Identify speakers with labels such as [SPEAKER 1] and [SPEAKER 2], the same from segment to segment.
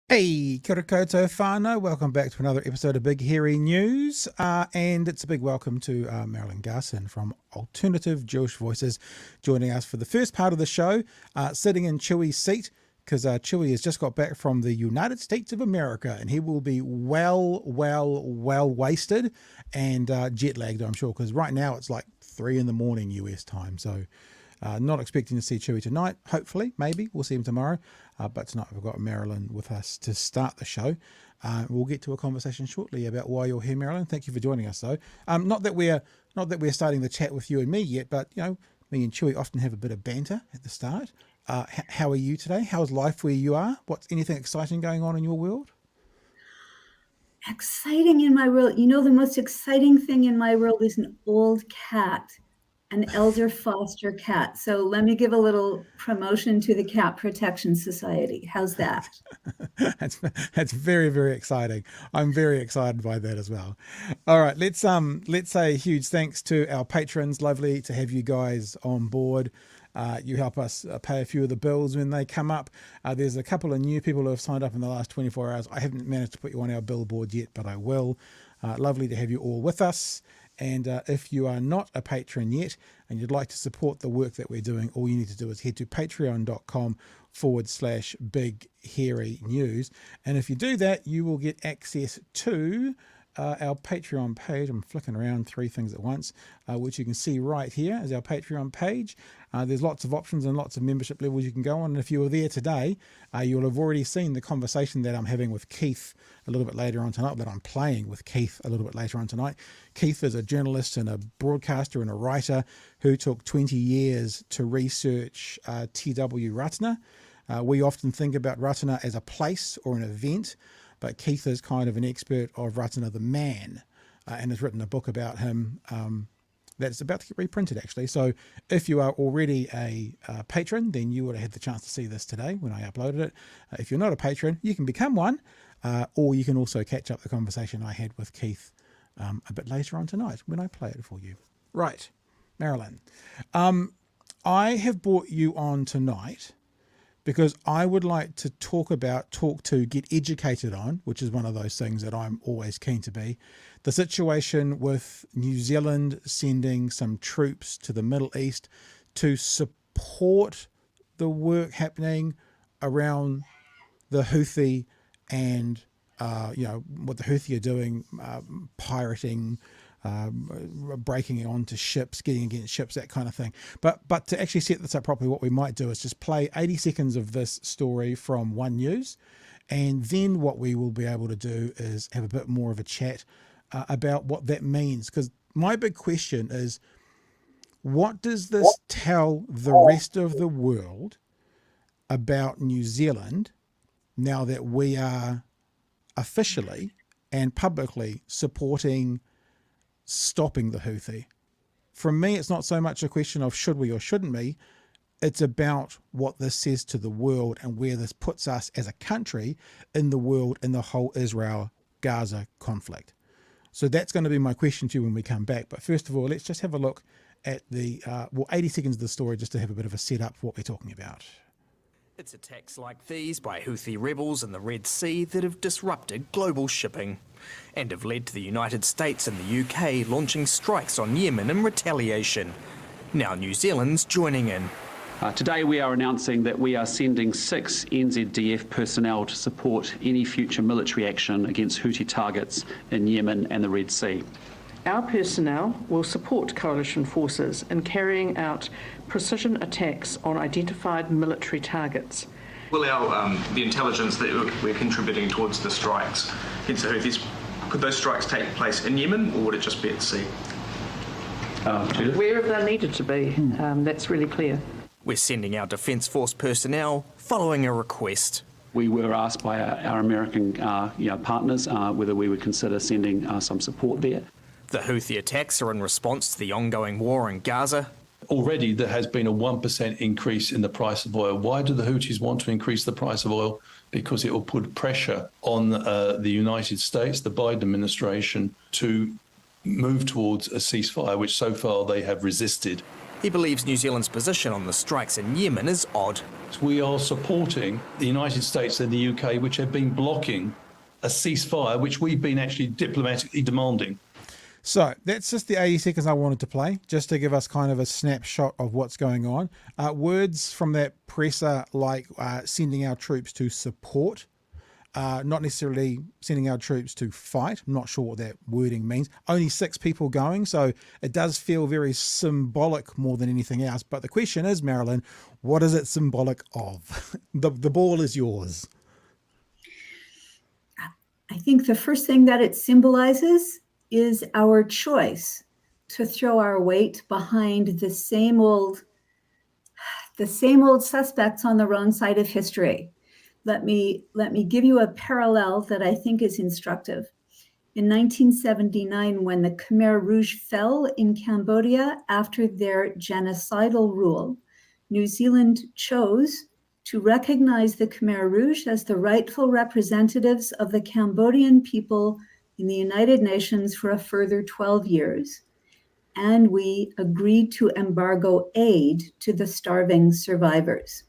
[SPEAKER 1] Hey, kia ora koutou whānau. Welcome back to another episode of Big Hairy News. And it's a big welcome to Marilyn Garson from Alternative Jewish Voices joining us for the first part of the show, sitting in Chewy's seat, because Chewy has just got back from the United States of America, and he will be well wasted and jet lagged, I'm sure, because right now it's like 3 a.m. US time. So not expecting to see Chewy tonight. Hopefully, maybe we'll see him tomorrow. But tonight we've got Marilyn with us to start the show. We'll get to a conversation shortly about why you're here, Marilyn. Thank you for joining us, though. Not that we're starting the chat with you and me yet, but you know, me and Chewy often have a bit of banter at the start. How are you today? How's life where you are? What's anything exciting going on in your world?
[SPEAKER 2] Exciting in my world. You know, the most exciting thing in my world is an old cat, an elder foster cat. So let me give a little promotion to the Cat Protection Society. How's that?
[SPEAKER 1] That's very, very exciting. I'm very excited by that as well. All right, let's say a huge thanks to our patrons. Lovely to have you guys on board. You help us pay a few of the bills when they come up. There's a couple of new people who have signed up in the last 24 hours. I haven't managed to put you on our billboard yet, but I will. Lovely to have you all with us. And if you are not a patron yet and you'd like to support the work that we're doing, all you need to do is head to patreon.com/Big Hairy News. And if you do that, you will get access to our Patreon page. I'm flicking around 3 things at once, which you can see right here is our Patreon page. There's lots of options and lots of membership levels you can go on. And if you were there today, you'll have already seen the conversation that I'm having with Keith a little bit later on tonight, that I'm playing with Keith a little bit later on tonight. Keith is a journalist and a broadcaster and a writer who took 20 years to research TW Ratana. We often think about Ratana as a place or an event, but Keith is kind of an expert of Ratana the man and has written a book about him that's about to get reprinted, actually. So if you are already a patron, then you would have had the chance to see this today when I uploaded it. If you're not a patron, you can become one, or you can also catch up the conversation I had with Keith a bit later on tonight when I play it for you. Right, Marilyn. I have brought you on tonight because I would like to talk to, get educated on, which is one of those things that I'm always keen to be, the situation with New Zealand sending some troops to the Middle East to support the work happening around the Houthi and, what the Houthi are doing, pirating, breaking onto ships, getting against ships, that kind of thing. But to actually set this up properly, what we might do is just play 80 seconds of this story from One News, and then what we will be able to do is have a bit more of a chat about what that means. Because my big question is, what does this tell the rest of the world about New Zealand now that we are officially and publicly supporting stopping the Houthi? From me, it's not so much a question of should we or shouldn't we. It's about what this says to the world and where this puts us as a country in the world in the whole Israel-Gaza conflict. So that's going to be my question to you when we come back. But first of all, let's just have a look at the 80 seconds of the story just to have a bit of a setup for what we're talking about.
[SPEAKER 3] It's attacks like these by Houthi rebels in the Red Sea that have disrupted global shipping and have led to the United States and the UK launching strikes on Yemen in retaliation. Now New Zealand's joining in.
[SPEAKER 4] Today we are announcing that we are sending 6 NZDF personnel to support any future military action against Houthi targets in Yemen and the Red Sea.
[SPEAKER 5] Our personnel will support coalition forces in carrying out precision attacks on identified military targets.
[SPEAKER 6] Will the intelligence that we're contributing towards the strikes against the Houthis, could those strikes take place in Yemen, or would it just be at sea?
[SPEAKER 4] Judith?
[SPEAKER 5] Wherever they're needed to be, that's really clear.
[SPEAKER 3] We're sending our Defence Force personnel following a request.
[SPEAKER 4] We were asked by our American partners whether we would consider sending some support there.
[SPEAKER 3] The Houthi attacks are in response to the ongoing war in Gaza.
[SPEAKER 7] Already there has been a 1% increase in the price of oil. Why do the Houthis want to increase the price of oil? Because it will put pressure on the United States, the Biden administration, to move towards a ceasefire, which so far they have resisted.
[SPEAKER 3] He believes New Zealand's position on the strikes in Yemen is odd.
[SPEAKER 7] We are supporting the United States and the UK, which have been blocking a ceasefire, which we've been actually diplomatically demanding.
[SPEAKER 1] So that's just the 80 seconds I wanted to play, just to give us kind of a snapshot of what's going on. Words from that presser like sending our troops to support, not necessarily sending our troops to fight. I'm not sure what that wording means. Only 6 people going, so it does feel very symbolic more than anything else. But the question is, Marilyn, what is it symbolic of? The ball is yours.
[SPEAKER 2] I think the first thing that it symbolizes is our choice to throw our weight behind the same old suspects on the wrong side of history. Let me give you a parallel that I think is instructive. In 1979, when the Khmer Rouge fell in Cambodia after their genocidal rule, New Zealand chose to recognize the Khmer Rouge as the rightful representatives of the Cambodian people in the United Nations for a further 12 years, and we agreed to embargo aid to the starving survivors.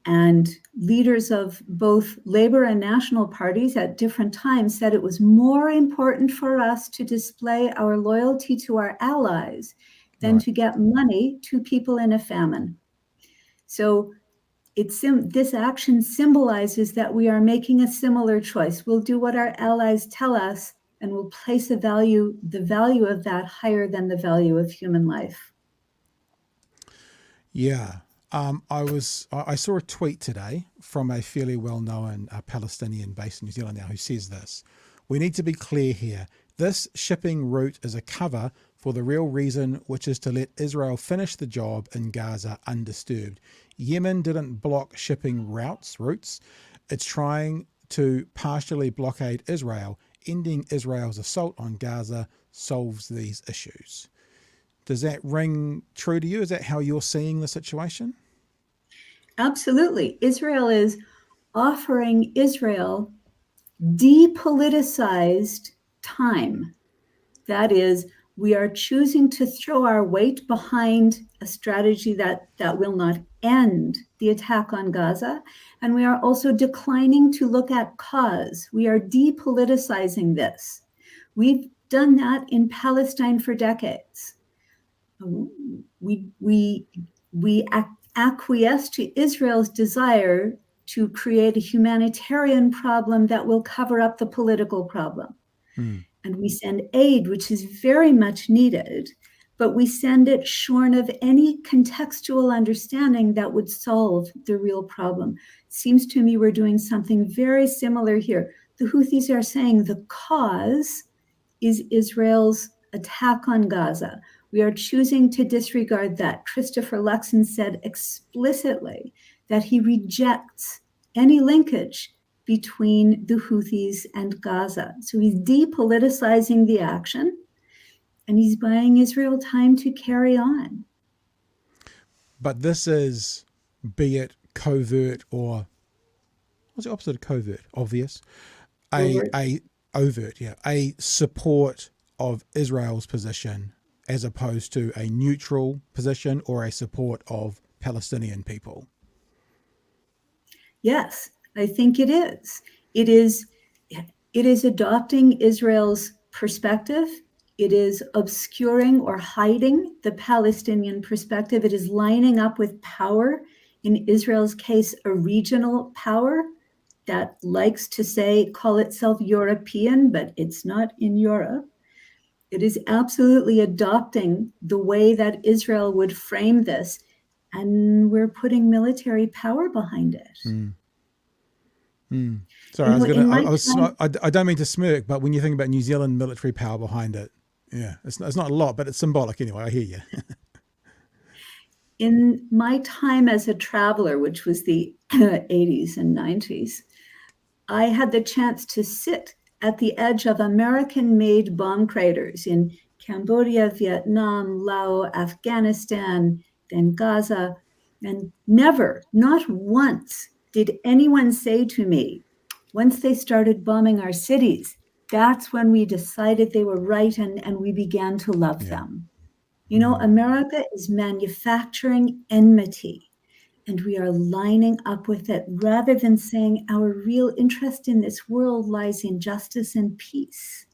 [SPEAKER 2] And leaders of both Labour and National parties at different times said it was more important for us to display our loyalty to our allies than to get money to people in a famine. So this action symbolizes that we are making a similar choice. We'll do what our allies tell us, and we'll place the value of that higher than the value of human life.
[SPEAKER 1] Yeah. I saw a tweet today from a fairly well-known Palestinian based in New Zealand now who says this: we need to be clear here. This shipping route is a cover for the real reason, which is to let Israel finish the job in Gaza undisturbed. Yemen didn't block shipping routes. It's trying to partially blockade Israel. Ending Israel's assault on Gaza solves these issues. Does that ring true to you? Is that how you're seeing the situation?
[SPEAKER 2] Absolutely. Israel is offering Israel depoliticized time. That is, we are choosing to throw our weight behind a strategy that will not end the attack on Gaza. And we are also declining to look at cause. We are depoliticizing this. We've done that in Palestine for decades. We acquiesce to Israel's desire to create a humanitarian problem that will cover up the political problem. And we send aid, which is very much needed, but we send it shorn of any contextual understanding that would solve the real problem. Seems to me we're doing something very similar here. The Houthis are saying the cause is Israel's attack on Gaza. We are choosing to disregard that. Christopher Luxon said explicitly that he rejects any linkage between the Houthis and Gaza. So he's depoliticizing the action, and he's buying Israel time to carry on.
[SPEAKER 1] But this is, be it covert or, what's the opposite of covert? Obvious. Overt, yeah. A support of Israel's position as opposed to a neutral position or a support of Palestinian people.
[SPEAKER 2] Yes, I think it is. It is adopting Israel's perspective. It is obscuring or hiding the Palestinian perspective. It is lining up with power, in Israel's case, a regional power that likes to call itself European, but it's not in Europe. It is absolutely adopting the way that Israel would frame this, and we're putting military power behind it.
[SPEAKER 1] Sorry, I don't mean to smirk, but when you think about New Zealand military power behind it, Yeah, it's not a lot, but it's symbolic anyway. I hear you.
[SPEAKER 2] In my time as a traveler, which was the 80s and 90s, I had the chance to sit at the edge of American-made bomb craters in Cambodia, Vietnam, Laos, Afghanistan, then Gaza, and never, not once, did anyone say to me, once they started bombing our cities, that's when we decided they were right and we began to love them. You know, America is manufacturing enmity, and we are lining up with it rather than saying our real interest in this world lies in justice and peace.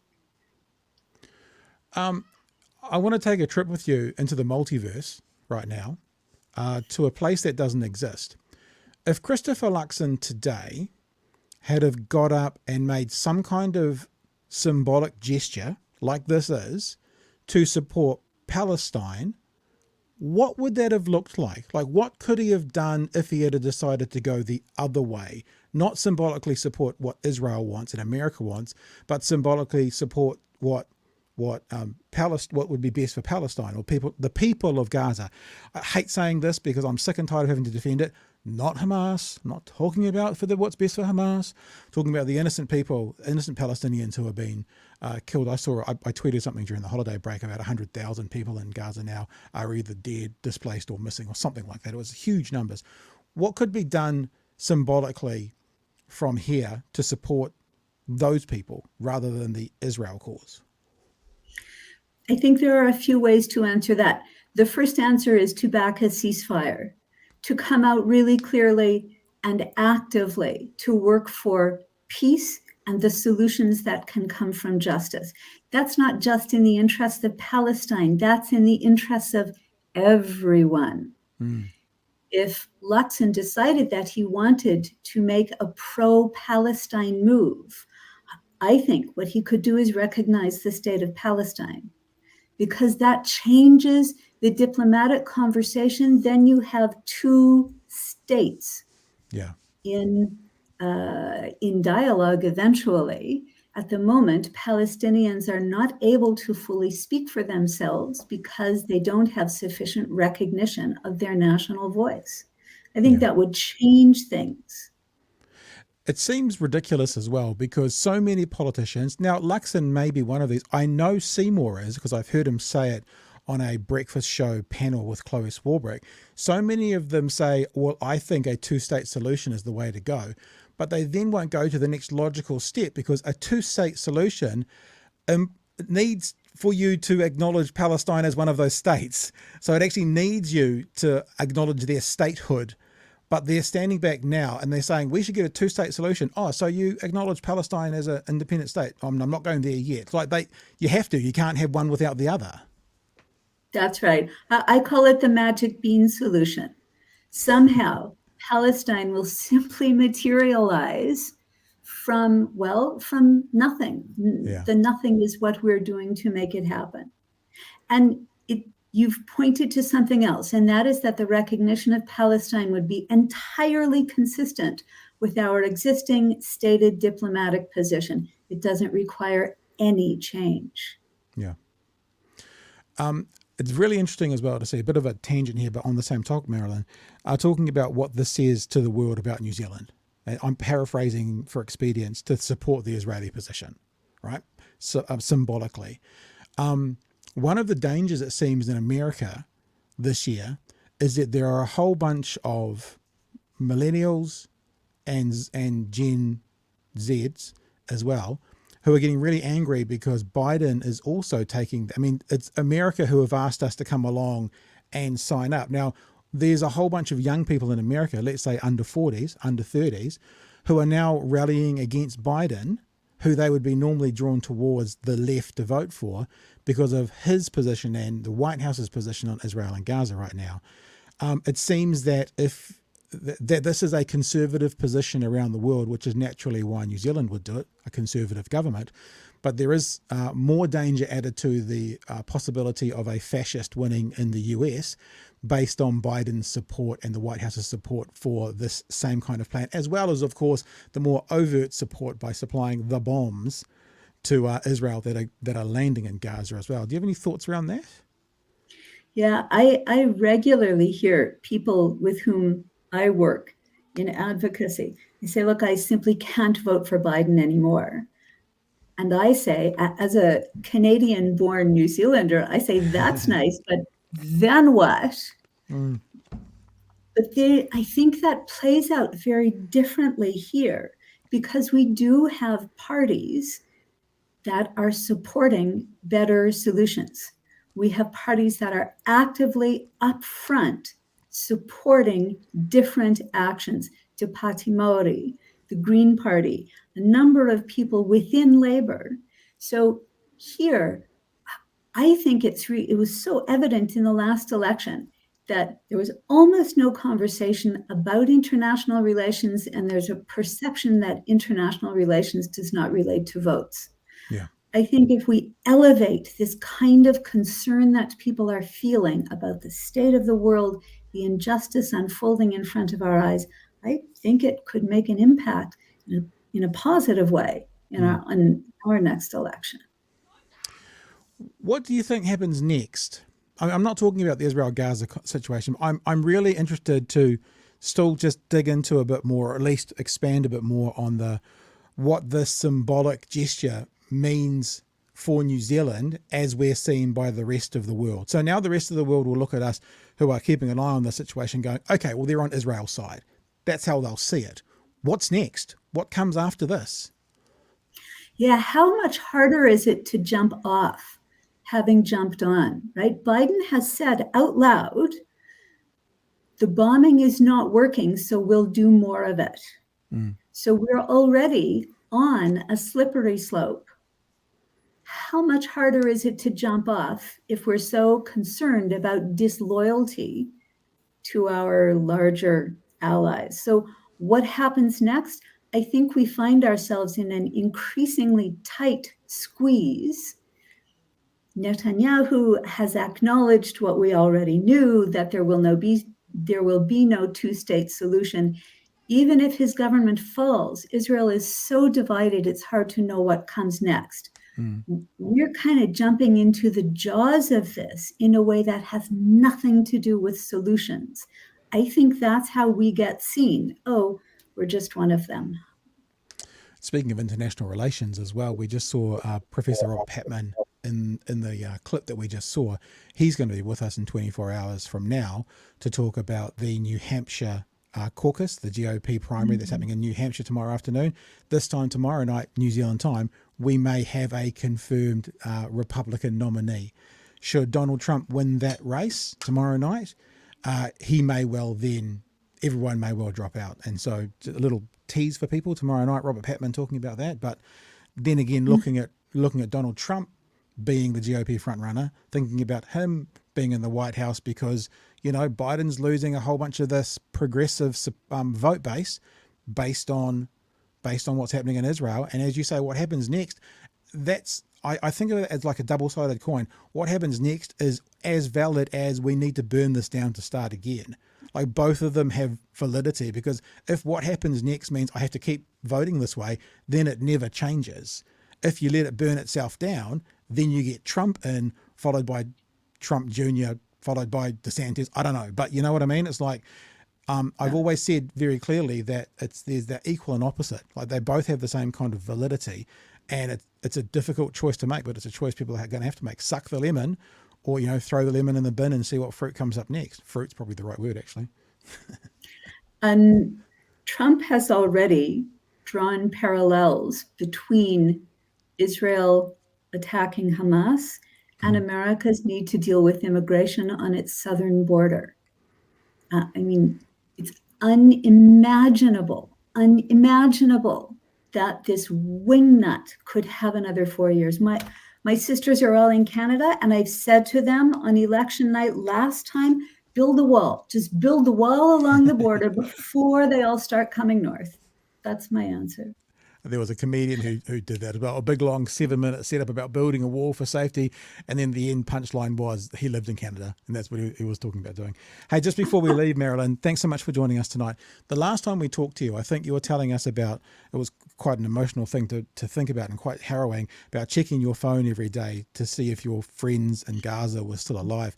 [SPEAKER 1] I want to take a trip with you into the multiverse right now, to a place that doesn't exist. If Christopher Luxon today had have got up and made some kind of symbolic gesture like this is to support Palestine, what would that have looked like? Like, what could he have done if he had decided to go the other way? Not symbolically support what Israel wants and America wants, but symbolically support what would be best for Palestine or the people of Gaza. I hate saying this because I'm sick and tired of having to defend it. Not Hamas, not talking about what's best for Hamas, talking about the innocent people, innocent Palestinians who have been killed. I tweeted something during the holiday break about 100,000 people in Gaza now are either dead, displaced or missing or something like that. It was huge numbers. What could be done symbolically from here to support those people rather than the Israel cause?
[SPEAKER 2] I think there are a few ways to answer that. The first answer is to back a ceasefire, to come out really clearly and actively to work for peace and the solutions that can come from justice. That's not just in the interests of Palestine, that's in the interests of everyone. If Luxon decided that he wanted to make a pro-Palestine move, I think what he could do is recognize the state of Palestine, because that changes the diplomatic conversation. Then you have two states in dialogue eventually. At the moment, Palestinians are not able to fully speak for themselves because they don't have sufficient recognition of their national voice. I think that would change things.
[SPEAKER 1] It seems ridiculous as well because so many politicians, now Luxon may be one of these, I know Seymour is because I've heard him say it on a breakfast show panel with Chloe Swarbrick. So many of them say, well, I think a two-state solution is the way to go, but they then won't go to the next logical step because a two-state solution needs for you to acknowledge Palestine as one of those states. So it actually needs you to acknowledge their statehood. But they're standing back now and they're saying we should get a two-state solution. Oh, so you acknowledge Palestine as an independent state? I'm not going there yet. It's like you have to. You can't have one without the other.
[SPEAKER 2] That's right. I call it the magic bean solution. Somehow, Palestine will simply materialize from nothing. The nothing is what we're doing to make it happen. And you've pointed to something else, and that is that the recognition of Palestine would be entirely consistent with our existing stated diplomatic position. It doesn't require any change.
[SPEAKER 1] Yeah. It's really interesting as well to see a bit of a tangent here, but on the same topic, Marilyn, talking about what this says to the world about New Zealand. I'm paraphrasing for expedience to support the Israeli position, right? So, symbolically. One of the dangers, it seems, in America this year is that there are a whole bunch of millennials and Gen Zs as well who are getting really angry because Biden is also it's America who have asked us to come along and sign up. Now, there's a whole bunch of young people in America, let's say under 40s, under 30s, who are now rallying against Biden, who they would be normally drawn towards the left to vote for because of his position and the White House's position on Israel and Gaza right now. It seems that that this is a conservative position around the world, which is naturally why New Zealand would do it, a conservative government. But there is more danger added to the possibility of a fascist winning in the US based on Biden's support and the White House's support for this same kind of plan, as well as, of course, the more overt support by supplying the bombs to Israel that are landing in Gaza as well. Do you have any thoughts around that?
[SPEAKER 2] Yeah, I regularly hear people with whom I work in advocacy. They say, look, I simply can't vote for Biden anymore. And I say, as a Canadian-born New Zealander, I say, that's nice, but then what?
[SPEAKER 1] Mm.
[SPEAKER 2] But I think that plays out very differently here, because we do have parties that are supporting better solutions. We have parties that are actively upfront supporting different actions. Tupati Maori, the Green Party, a number of people within Labour. So here, I think it was so evident in the last election that there was almost no conversation about international relations, and there's a perception that international relations does not relate to votes.
[SPEAKER 1] Yeah.
[SPEAKER 2] I think if we elevate this kind of concern that people are feeling about the state of the world, the injustice unfolding in front of our eyes, I think it could make an impact in a positive way in our next election.
[SPEAKER 1] What do you think happens next? I'm not talking about the Israel-Gaza situation. I'm really interested to still just dig into a bit more, or at least expand a bit more on what this symbolic gesture means for New Zealand as we're seen by the rest of the world. So now the rest of the world will look at us who are keeping an eye on the situation going, okay, well, they're on Israel's side. That's how they'll see it. What's next? What comes after this?
[SPEAKER 2] Yeah, how much harder is it to jump off having jumped on, right? Biden has said out loud, the bombing is not working, so we'll do more of it. So we're already on a slippery slope. How much harder is it to jump off if we're so concerned about disloyalty to our larger allies? So what happens next? I think we find ourselves in an increasingly tight squeeze. Netanyahu has acknowledged what we already knew, that there will be no two-state solution. Even if his government falls, Israel is so divided, it's hard to know what comes next. We're kind of jumping into the jaws of this in a way that has nothing to do with solutions. I think that's how we get seen. Oh, we're just one of them.
[SPEAKER 1] Speaking of international relations as well, we just saw Professor Robert Patman in the clip that we just saw. He's going to be with us in 24 hours from now to talk about the New Hampshire caucus, the GOP primary that's happening in New Hampshire tomorrow afternoon. This time tomorrow night, New Zealand time, we may have a confirmed Republican nominee. Should Donald Trump win that race tomorrow night, he may well then, everyone may well drop out. And so a little tease for people tomorrow night, Robert Patman talking about that. But then again, looking at Donald Trump being the GOP frontrunner, thinking about him being in the White House because, you know, Biden's losing a whole bunch of this progressive vote base based on what's happening in Israel. And as you say, what happens next, I think of it as like a double-sided coin. What happens next is as valid as we need to burn this down to start again. Like both of them have validity, because if what happens next means I have to keep voting this way, then it never changes. If you let it burn itself down, then you get Trump in, followed by Trump Jr., followed by DeSantis. I don't know, but you know what I mean? It's like, I've always said very clearly that there's that equal and opposite. Like they both have the same kind of validity, and it's a difficult choice to make, but it's a choice people are going to have to make. Suck the lemon, or, you know, throw the lemon in the bin and see what fruit comes up next. Fruit's probably the right word, actually.
[SPEAKER 2] And Trump has already drawn parallels between Israel attacking Hamas and America's need to deal with immigration on its southern border. I mean, it's unimaginable that this wingnut could have another 4 years. My sisters are all in Canada, and I've said to them on election night last time, build a wall. Just build the wall along the border before they all start coming north. That's my answer.
[SPEAKER 1] There was a comedian who did that, about a big long 7-minute setup about building a wall for safety, and then the end punchline was he lived in Canada, and that's what he was talking about doing. Hey, just before we leave, Marilyn, thanks so much for joining us tonight. The last time we talked to you, I think you were telling us about, it was quite an emotional thing to think about, and quite harrowing, about checking your phone every day to see if your friends in Gaza were still alive.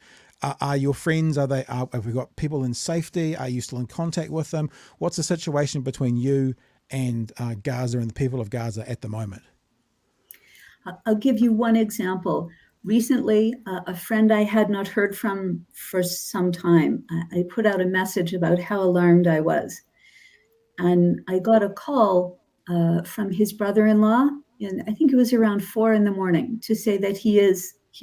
[SPEAKER 1] Are your friends, have we got people in safety? Are you still in contact with them? What's the situation between you and Gaza and the people of Gaza at the moment?
[SPEAKER 2] I'll give you one example. Recently, a friend I had not heard from for some time, I put out a message about how alarmed I was. And I got a call from his brother-in-law, and I think it was around 4 a.m, to say that he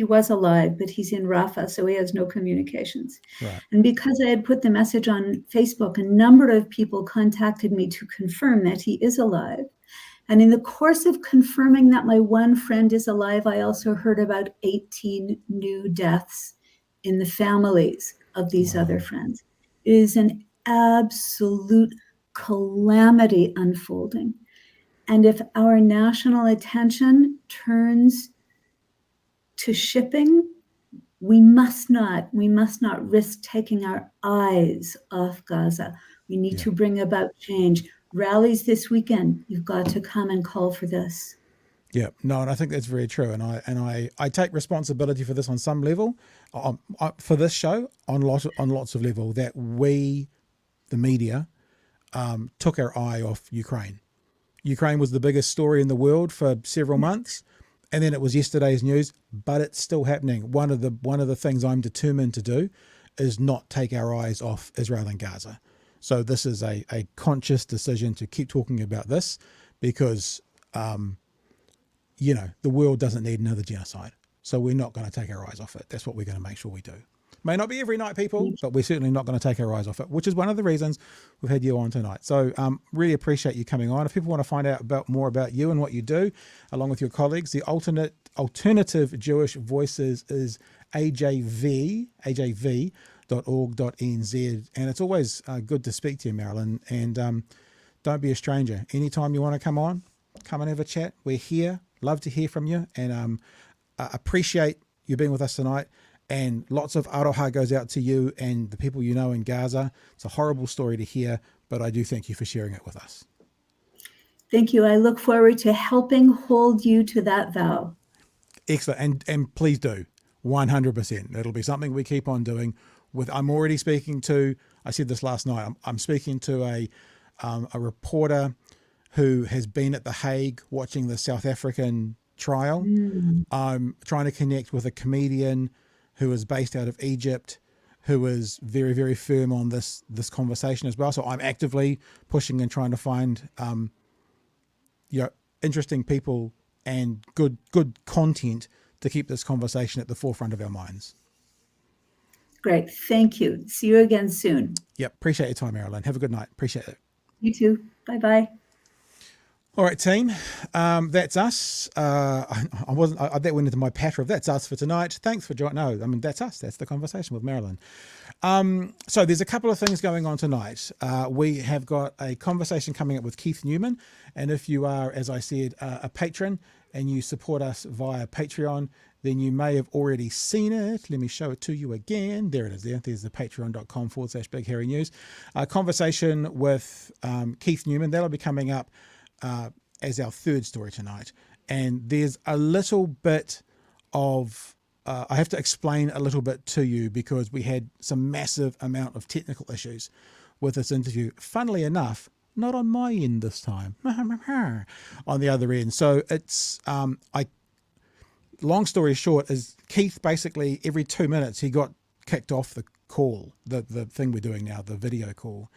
[SPEAKER 2] was alive, but he's in Rafah, so he has no communications.
[SPEAKER 1] Right.
[SPEAKER 2] And because I had put the message on Facebook, a number of people contacted me to confirm that he is alive. And in the course of confirming that my one friend is alive, I also heard about 18 new deaths in the families of these other friends. It is an absolute calamity unfolding. And if our national attention turns to shipping, we must not risk taking our eyes off Gaza. We need to bring about change. Rallies this weekend, you've got to come and call for this.
[SPEAKER 1] Yeah, no, and I think that's very true. And I take responsibility for this on some level, for this show on lots of level, that we, the media, took our eye off Ukraine. Ukraine was the biggest story in the world for several months, and then it was yesterday's news, but it's still happening. One of the things I'm determined to do is not take our eyes off Israel and Gaza. So this is a conscious decision to keep talking about this, because, the world doesn't need another genocide. So we're not going to take our eyes off it. That's what we're going to make sure we do. May not be every night, people, but we're certainly not going to take our eyes off it, which is one of the reasons we've had you on tonight. So really appreciate you coming on. If people want to find out more about you and what you do, along with your colleagues, the alternative Jewish Voices is ajv.org.nz. And it's always good to speak to you, Marilyn. And don't be a stranger. Anytime you want to come on, come and have a chat. We're here. Love to hear from you. And appreciate you being with us tonight. And lots of aroha goes out to you and the people you know in Gaza. It's a horrible story to hear, but I do thank you for sharing it with us.
[SPEAKER 2] Thank you. I look forward to helping hold you to that vow.
[SPEAKER 1] Excellent. And please do. 100%. It'll be something we keep on doing. I'm already speaking to, I said this last night, I'm speaking to a reporter who has been at The Hague watching the South African trial. I'm trying to connect with a comedian who is based out of Egypt, who is very, very firm on this conversation as well. So I'm actively pushing and trying to find interesting people and good content to keep this conversation at the forefront of our minds.
[SPEAKER 2] Great. Thank you. See you again soon.
[SPEAKER 1] Yep. Appreciate your time, Marilyn. Have a good night. Appreciate it.
[SPEAKER 2] You too. Bye-bye.
[SPEAKER 1] All right, team. That's us. That went into my patter of that's us for tonight. Thanks for joining. No, I mean, that's us. That's the conversation with Marilyn. So there's a couple of things going on tonight. We have got a conversation coming up with Keith Newman. And if you are, as I said, a patron and you support us via Patreon, then you may have already seen it. Let me show it to you again. There it is. There's the patreon.com/Big Hairy News. A conversation with Keith Newman. That'll be coming up as our third story tonight. And there's a little bit of, I have to explain a little bit to you because we had some massive amount of technical issues with this interview. Funnily enough, not on my end this time, on the other end. So it's, long story short is Keith basically every 2 minutes, he got kicked off the call, the thing we're doing now, the video call.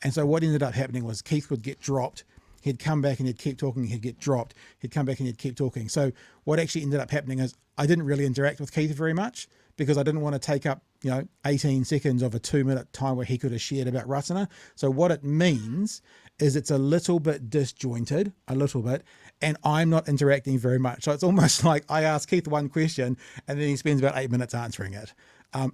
[SPEAKER 1] And so what ended up happening was Keith would get dropped. He'd come back and he'd keep talking, he'd get dropped, he'd come back and he'd keep talking. So what actually ended up happening is I didn't really interact with Keith very much because I didn't want to take up, 18 seconds of a 2-minute time where he could have shared about Ratana. So what it means is it's a little bit disjointed, and I'm not interacting very much. So it's almost like I ask Keith one question and then he spends about 8 minutes answering it.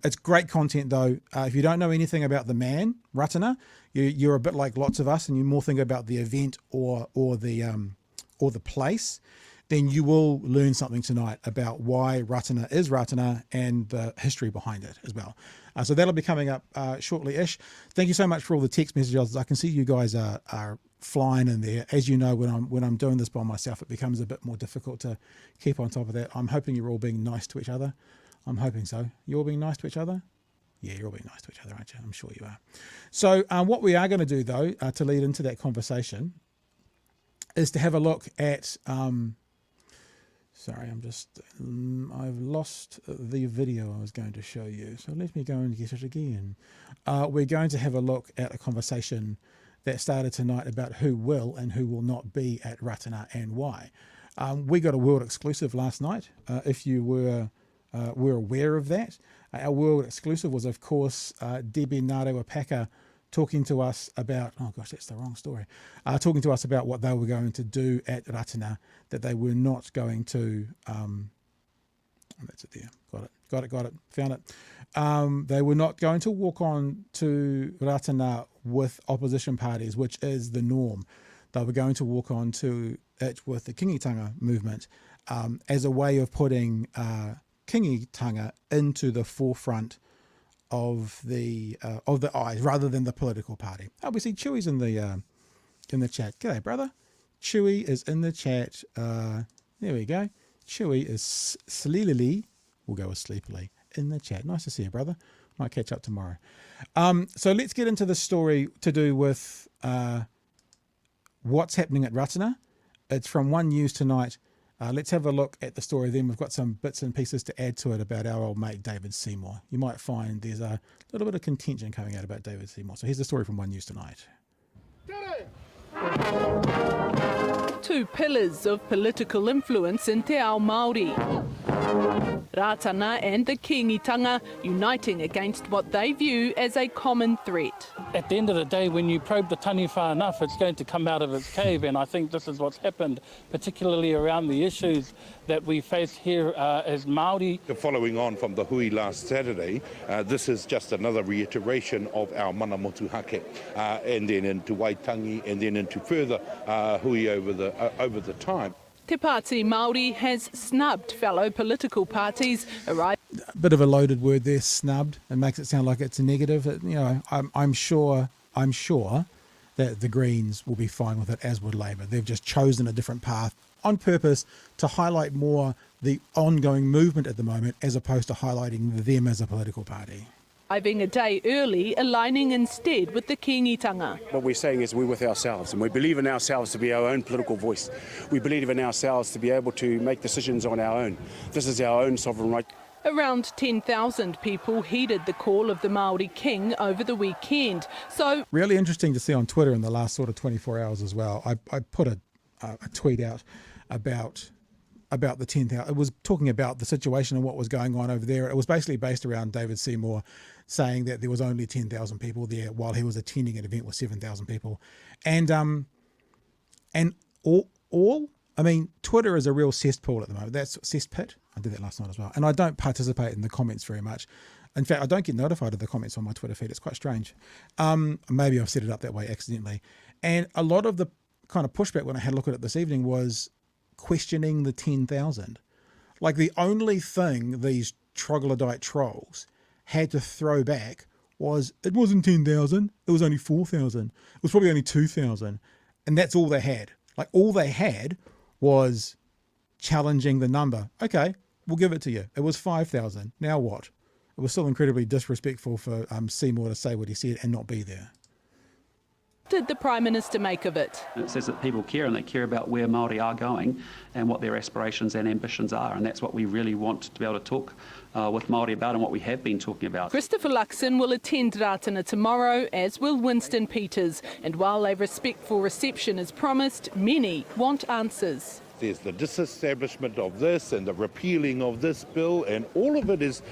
[SPEAKER 1] It's great content though. If you don't know anything about the man, Ratana, you're a bit like lots of us and you more think about the event or the place, then you will learn something tonight about why Ratana is Ratana and the history behind it as well. So that'll be coming up shortly-ish. Thank you so much for all the text messages. I can see you guys are flying in there. As you know, when I'm doing this by myself, it becomes a bit more difficult to keep on top of that. I'm hoping you're all being nice to each other. I'm hoping so. You're all being nice to each other? Yeah, you're all being nice to each other, aren't you? I'm sure you are. So what we are going to do, though, to lead into that conversation is to have a look at... sorry, I've lost the video I was going to show you. So let me go and get it again. We're going to have a look at a conversation that started tonight about who will and who will not be at Ratana and why. We got a world exclusive last night. If you were aware of that, our world exclusive was, of course, Debbie Nare-Wapaka talking to us about, oh gosh, that's the wrong story, talking to us about what they were going to do at Ratana, that they were not going to, that's it there, got it, found it. They were not going to walk on to Ratana with opposition parties, which is the norm. They were going to walk on to it with the Kingitanga movement as a way of putting Kingitanga into the forefront of the eyes rather than the political party. Oh, we see Chewy's in the chat. G'day, brother. Chewy is in the chat. There we go. Chewy is sleepily. We'll go with sleepily in the chat. Nice to see you, brother. Might catch up tomorrow. So let's get into the story to do with what's happening at Ratana. It's from One News tonight. Let's have a look at the story then. We've got some bits and pieces to add to it about our old mate David Seymour. You might find there's a little bit of contention coming out about David Seymour. So here's the story from One News tonight.
[SPEAKER 8] Two pillars of political influence in Te Ao Māori. Ratana and the Kingitanga uniting against what they view as a common threat.
[SPEAKER 9] At the end of the day, when you probe the tani far enough, it's going to come out of its cave, and I think this is what's happened, particularly around the issues that we face here as Māori.
[SPEAKER 10] Following on from the hui last Saturday, this is just another reiteration of our mana motu hake, and then into Waitangi, and then into further hui over the time.
[SPEAKER 8] Te Pāti Māori has snubbed fellow political parties.
[SPEAKER 1] A bit of a loaded word there, snubbed. It makes it sound like it's a negative. You know, I'm sure that the Greens will be fine with it, as would Labour. They've just chosen a different path on purpose to highlight more the ongoing movement at the moment, as opposed to highlighting them as a political party.
[SPEAKER 8] Arriving a day early, aligning instead with the Kingitanga.
[SPEAKER 11] What we're saying is we're with ourselves, and we believe in ourselves to be our own political voice. We believe in ourselves to be able to make decisions on our own. This is our own sovereign right.
[SPEAKER 8] Around 10,000 people heeded the call of the Māori King over the weekend. So
[SPEAKER 1] really interesting to see on Twitter in the last sort of 24 hours as well. I put a tweet out about the 10,000. It was talking about the situation and what was going on over there. It was basically based around David Seymour saying that there was only 10,000 people there while he was attending an event with 7,000 people. And I mean, Twitter is a real cesspool at the moment. That's cesspit. I did that last night as well. And I don't participate in the comments very much. In fact, I don't get notified of the comments on my Twitter feed. It's quite strange. Maybe I've set it up that way accidentally. And a lot of the kind of pushback when I had a look at it this evening was questioning the 10,000. Like, the only thing these troglodyte trolls had to throw back was, it wasn't 10,000, it was only 4,000, it was probably only 2,000, and that's all they had. Like, all they had was challenging the number. Okay, we'll give it to you. It was 5,000. Now what? It was still incredibly disrespectful for Seymour to say what he said and not be there.
[SPEAKER 8] Did the Prime Minister make of it?
[SPEAKER 4] It says that people care, and they care about where Māori are going and what their aspirations and ambitions are, and that's what we really want to be able to talk with Māori about, and what we have been talking about.
[SPEAKER 8] Christopher Luxon will attend Ratana tomorrow, as will Winston Peters, and while a respectful reception is promised, many want answers.
[SPEAKER 10] There's the disestablishment of this and the repealing of this bill, and all of it is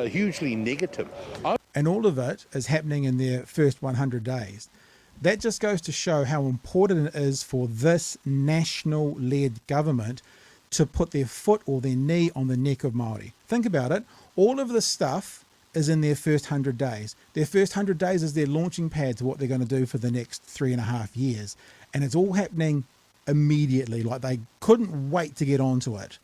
[SPEAKER 10] hugely negative.
[SPEAKER 1] And all of it is happening in their first 100 days. That just goes to show how important it is for this national-led government to put their foot or their knee on the neck of Māori. Think about it. All of this stuff is in their first 100 days. Their first 100 days is their launching pad to what they're going to do for the next 3.5 years. And it's all happening immediately. Like, they couldn't wait to get onto it.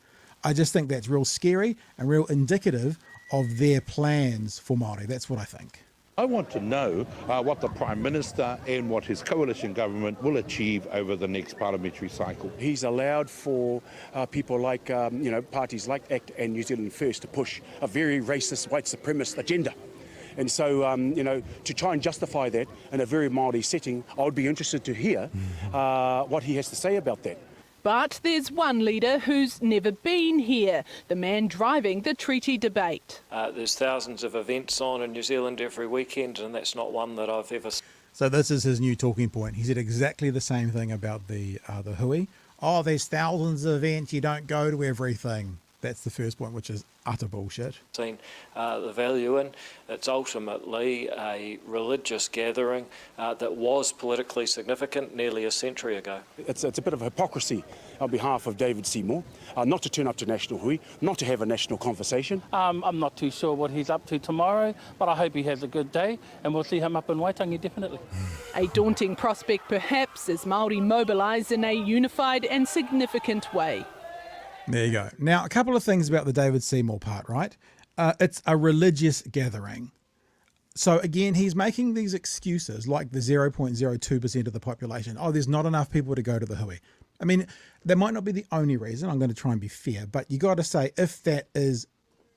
[SPEAKER 1] I just think that's real scary and real indicative of their plans for Māori. That's what I think.
[SPEAKER 10] I want to know what the Prime Minister and what his coalition government will achieve over the next parliamentary cycle.
[SPEAKER 11] He's allowed for people like, parties like ACT and New Zealand First to push a very racist, white supremacist agenda. And so, to try and justify that in a very Māori setting, I would be interested to hear what he has to say about that.
[SPEAKER 8] But there's one leader who's never been here, the man driving the treaty debate.
[SPEAKER 12] There's thousands of events on in New Zealand every weekend, and that's not one that I've ever seen.
[SPEAKER 1] So this is his new talking point. He said exactly the same thing about the hui. Oh, there's thousands of events, you don't go to everything. That's the first point, which is utter bullshit.
[SPEAKER 12] Seen the value in. It's ultimately a religious gathering that was politically significant nearly a century ago.
[SPEAKER 11] It's a bit of hypocrisy on behalf of David Seymour, not to turn up to National Hui, not to have a national conversation.
[SPEAKER 9] I'm not too sure what he's up to tomorrow, but I hope he has a good day, and we'll see him up in Waitangi definitely.
[SPEAKER 8] A daunting prospect perhaps as Māori mobilise in a unified and significant way.
[SPEAKER 1] There you go. Now, a couple of things about the David Seymour part, right? It's a religious gathering. So again, he's making these excuses like the 0.02% of the population. Oh, there's not enough people to go to the hui. I mean, that might not be the only reason. I'm going to try and be fair, but you got to say if that is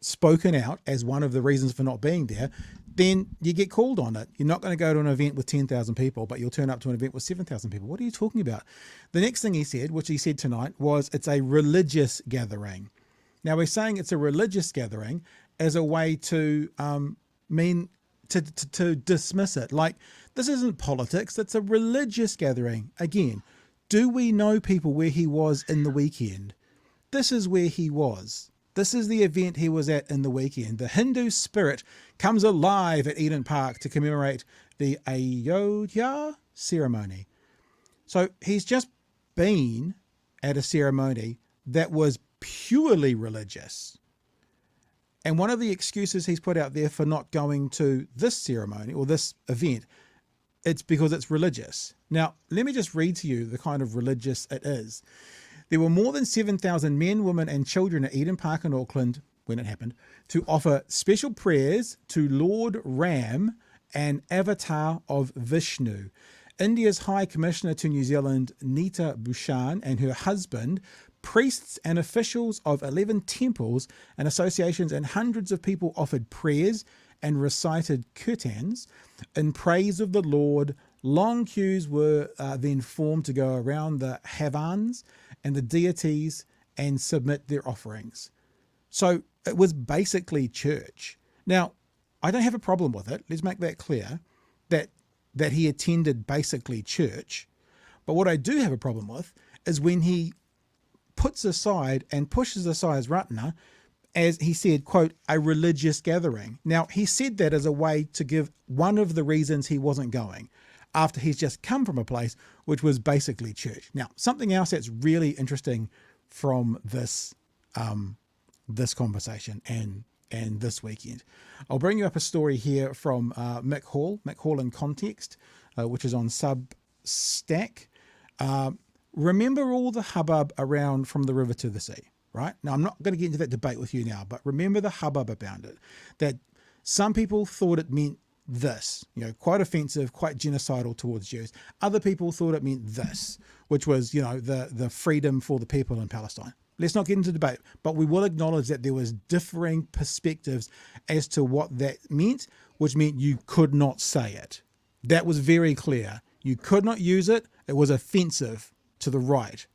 [SPEAKER 1] spoken out as one of the reasons for not being there, then you get called on it. You're not going to go to an event with 10,000 people, but you'll turn up to an event with 7,000 people. What are you talking about? The next thing he said, which he said tonight, was it's a religious gathering. Now, we're saying it's a religious gathering as a way to to dismiss it. Like, this isn't politics. It's a religious gathering. Again, do we know people where he was in the weekend? This is where he was. This is the event he was at in the weekend. The Hindu spirit comes alive at Eden Park to commemorate the Ayodhya ceremony. So he's just been at a ceremony that was purely religious. And one of the excuses he's put out there for not going to this ceremony or this event, it's because it's religious. Now, let me just read to you the kind of religious it is. There were more than 7,000 men, women and children at Eden Park in Auckland, when it happened, to offer special prayers to Lord Ram, an avatar of Vishnu. India's High Commissioner to New Zealand, Nita Bhushan, and her husband, priests and officials of 11 temples and associations and hundreds of people offered prayers and recited kirtans in praise of the Lord. Long queues were then formed to go around the havans and the deities and submit their offerings. So it was basically church. Now, I don't have a problem with it. Let's make that clear, that he attended basically church. But what I do have a problem with is when he puts aside and pushes aside Ratana, as he said, quote, a religious gathering. Now, he said that as a way to give one of the reasons he wasn't going, after he's just come from a place which was basically church. Now, something else that's really interesting from this this conversation and this weekend. I'll bring you up a story here from Mick Hall in Context, which is on Substack. Remember all the hubbub around from the river to the sea, right? Now, I'm not going to get into that debate with you now, but remember the hubbub about it, that some people thought it meant this, quite offensive, quite genocidal towards Jews. Other people thought it meant this, which was, the freedom for the people in Palestine. Let's not get into debate, but we will acknowledge that there was differing perspectives as to what that meant, which meant you could not say it. That was very clear. You could not use it. It was offensive to the right.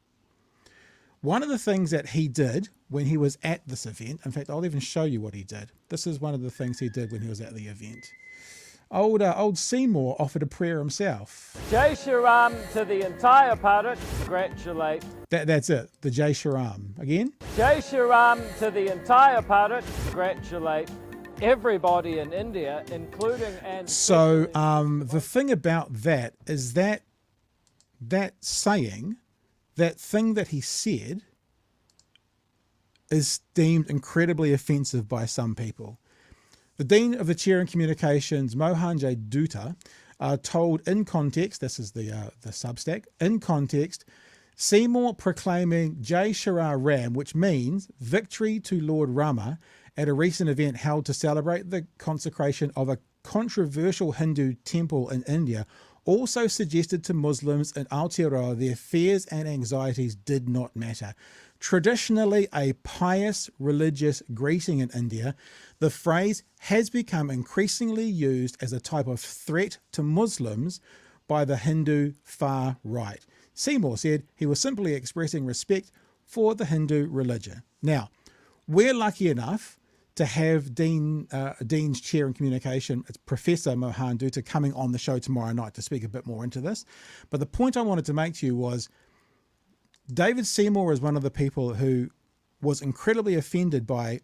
[SPEAKER 1] One of the things that he did when he was at this event, in fact, I'll even show you what he did. This is one of the things he did when he was at the event. Old Seymour offered a prayer himself.
[SPEAKER 13] Jai Shri Ram to the entire Bharat. Congratulate.
[SPEAKER 1] That's it. The Jai Shri Ram. Again.
[SPEAKER 13] Jai Shri Ram to the entire Bharat. Congratulate everybody in India, including and.
[SPEAKER 1] So the thing about that is that saying, that thing that he said, is deemed incredibly offensive by some people. The Dean of the Chair in Communications, Mohan J. Dutta, told In Context, this is the Substack, In Context, Seymour proclaiming Jai Shri Ram, which means victory to Lord Rama, at a recent event held to celebrate the consecration of a controversial Hindu temple in India also suggested to Muslims in Aotearoa their fears and anxieties did not matter. Traditionally a pious religious greeting in India, the phrase has become increasingly used as a type of threat to Muslims by the Hindu far right. Seymour said he was simply expressing respect for the Hindu religion. Now, we're lucky enough to have Dean's Chair in Communication, it's Professor Mohan Dutta, coming on the show tomorrow night to speak a bit more into this. But the point I wanted to make to you was David Seymour is one of the people who was incredibly offended by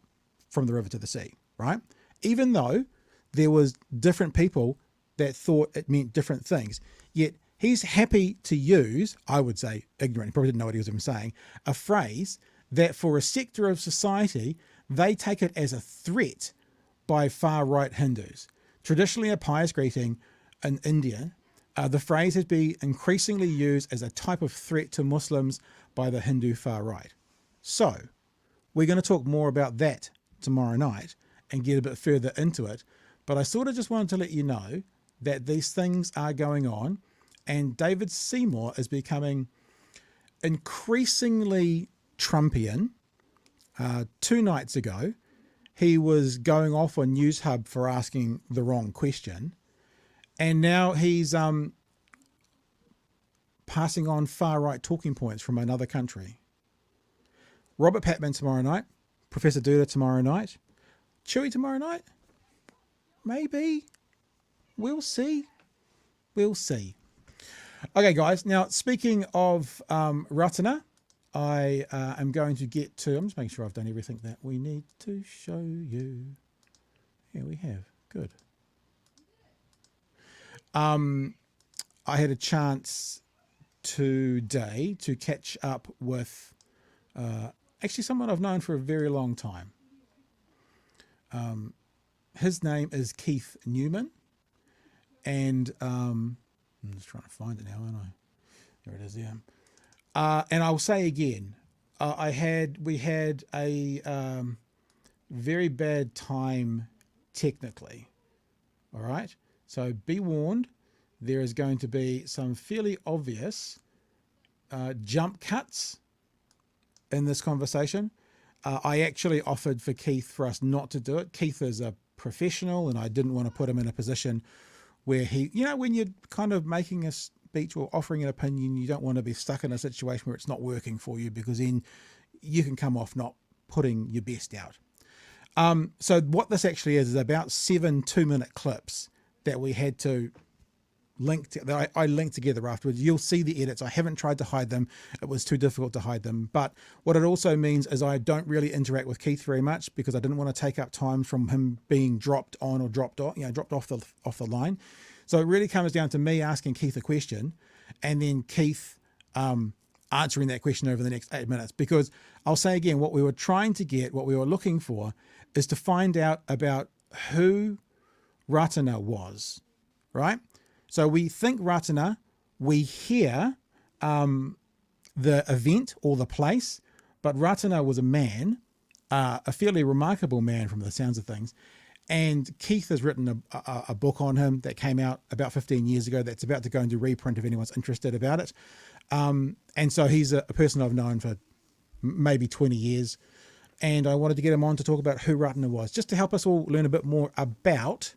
[SPEAKER 1] From the River to the Sea, right? Even though there was different people that thought it meant different things, yet he's happy to use, I would say ignorant, he probably didn't know what he was even saying, a phrase that for a sector of society, they take it as a threat by far-right Hindus. Traditionally a pious greeting in India, the phrase has been increasingly used as a type of threat to Muslims by the Hindu far-right. So, we're going to talk more about that tomorrow night and get a bit further into it, but I sort of just wanted to let you know that these things are going on, and David Seymour is becoming increasingly Trumpian. 2 nights ago, he was going off on News Hub for asking the wrong question, and now he's passing on far-right talking points from another country. Robert Patman tomorrow night, Professor Dutta tomorrow night, Chewy tomorrow night, maybe. We'll see. We'll see. Okay, guys. Now, speaking of Ratana, I am going to get to, I'm just making sure I've done everything that we need to show you. Yeah, we have. Good. I had a chance today to catch up with actually someone I've known for a very long time. His name is Keith Newman, and I'm just trying to find it now, aren't I? There it is, yeah. And I'll say again, we had a very bad time technically. All right. So be warned, there is going to be some fairly obvious jump cuts in this conversation. I actually offered for Keith for us not to do it. Keith is a professional, and I didn't want to put him in a position where he, you know, when you're kind of making a speech or offering an opinion, you don't want to be stuck in a situation where it's not working for you, because then you can come off not putting your best out. So what this actually is about 7 2-minute clips that we had to link to, that I linked together afterwards. You'll see the edits. I haven't tried to hide them. It was too difficult to hide them. But what it also means is I don't really interact with Keith very much, because I didn't want to take up time from him being dropped on or dropped off, dropped off the line. So it really comes down to me asking Keith a question, and then Keith answering that question over the next 8 minutes. Because I'll say again, what we were trying to get, what we were looking for, is to find out about who Ratana was, right? So we think Ratana, we hear the event or the place, but Ratana was a man, a fairly remarkable man from the sounds of things. And Keith has written a book on him that came out about 15 years ago that's about to go into reprint if anyone's interested about it. And so he's a person I've known for maybe 20 years. And I wanted to get him on to talk about who Ratana was, just to help us all learn a bit more about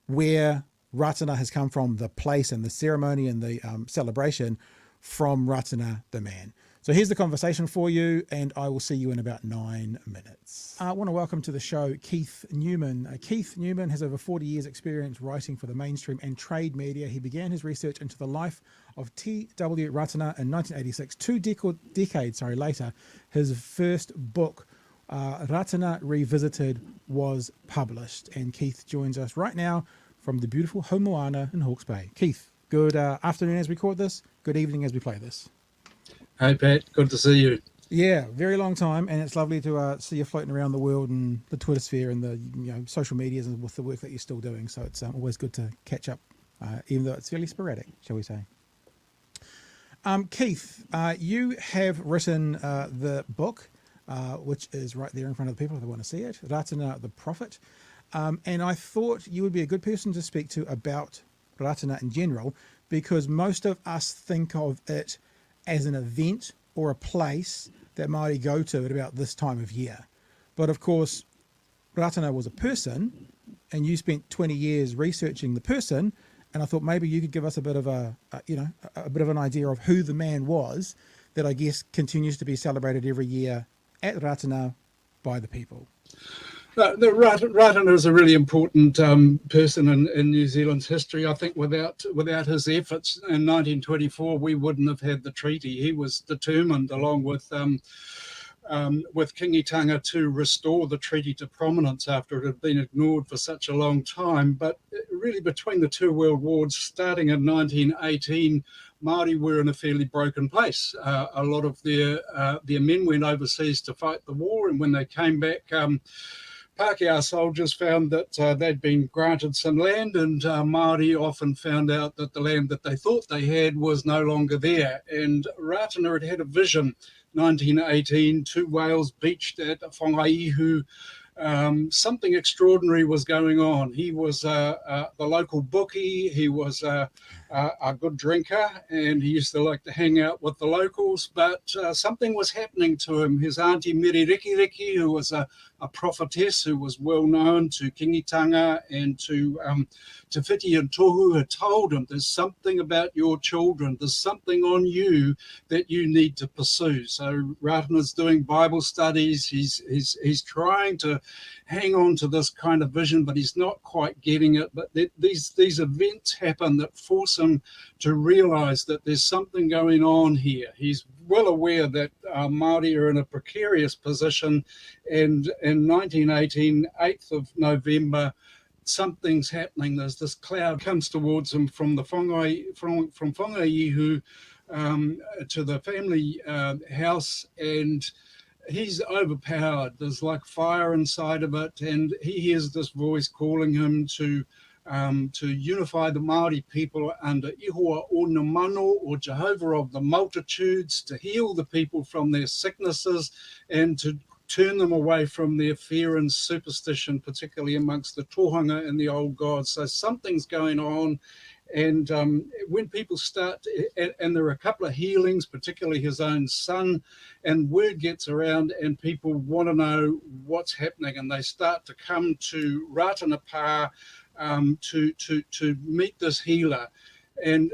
[SPEAKER 1] where Ratana has come from, the place and the ceremony and the celebration from Ratana the man. So here's the conversation for you, and I will see you in about 9 minutes. I want to welcome to the show Keith Newman. Keith Newman has over 40 years experience writing for the mainstream and trade media. He began his research into the life of T.W. Ratana in 1986. 2 decades later, his first book, Ratana Revisited, was published. And Keith joins us right now from the beautiful Homoana in Hawke's Bay. Keith, good afternoon as we record this. Good evening as we play this.
[SPEAKER 14] Hey, Pat. Good to see you.
[SPEAKER 1] Yeah, very long time, and it's lovely to see you floating around the world and the Twitter sphere and the social medias and with the work that you're still doing. So it's always good to catch up, even though it's fairly sporadic, shall we say. Keith, you have written the book, which is right there in front of the people if they want to see it, Ratana the Prophet. And I thought you would be a good person to speak to about Ratana in general, because most of us think of it as an event or a place that Māori go to at about this time of year. But of course, Ratana was a person, and you spent 20 years researching the person, and I thought maybe you could give us a bit of a bit of an idea of who the man was that I guess continues to be celebrated every year at Ratana by the people.
[SPEAKER 14] Ratana is a really important person in New Zealand's history. I think without his efforts in 1924, we wouldn't have had the treaty. He was determined, along with Kingitanga, to restore the treaty to prominence after it had been ignored for such a long time. But really, between the two world wars, starting in 1918, Māori were in a fairly broken place. A lot of their men went overseas to fight the war, and when they came back, Pākehā soldiers found that they'd been granted some land, and Māori often found out that the land that they thought they had was no longer there. And Ratana had a vision, 1918, 2 whales beached at Whangaihu. Something extraordinary was going on. He was the local bookie. He was a good drinker, and he used to like to hang out with the locals, but something was happening to him. His auntie Mere Reki, who was a prophetess who was well known to Kingitanga and to Whiti and Tohu, had told him, there's something about your children, there's something on you that you need to pursue. So Ratana's doing Bible studies. He's trying to hang on to this kind of vision, but he's not quite getting it. But these events happen that force him to realize that there's something going on here. He's well aware that Māori are in a precarious position, and in 1918, 8th of November, something's happening. There's this cloud comes towards him from the Whangaihu to the family house, and he's overpowered. There's like fire inside of it, and he hears this voice calling him to unify the Māori people under Ihua o Namano, or Jehovah of the multitudes, to heal the people from their sicknesses and to turn them away from their fear and superstition, particularly amongst the tohunga and the old gods. So something's going on. And when people start, and there are a couple of healings, particularly his own son, and word gets around and people want to know what's happening, and they start to come to Ratana Pā to meet this healer. And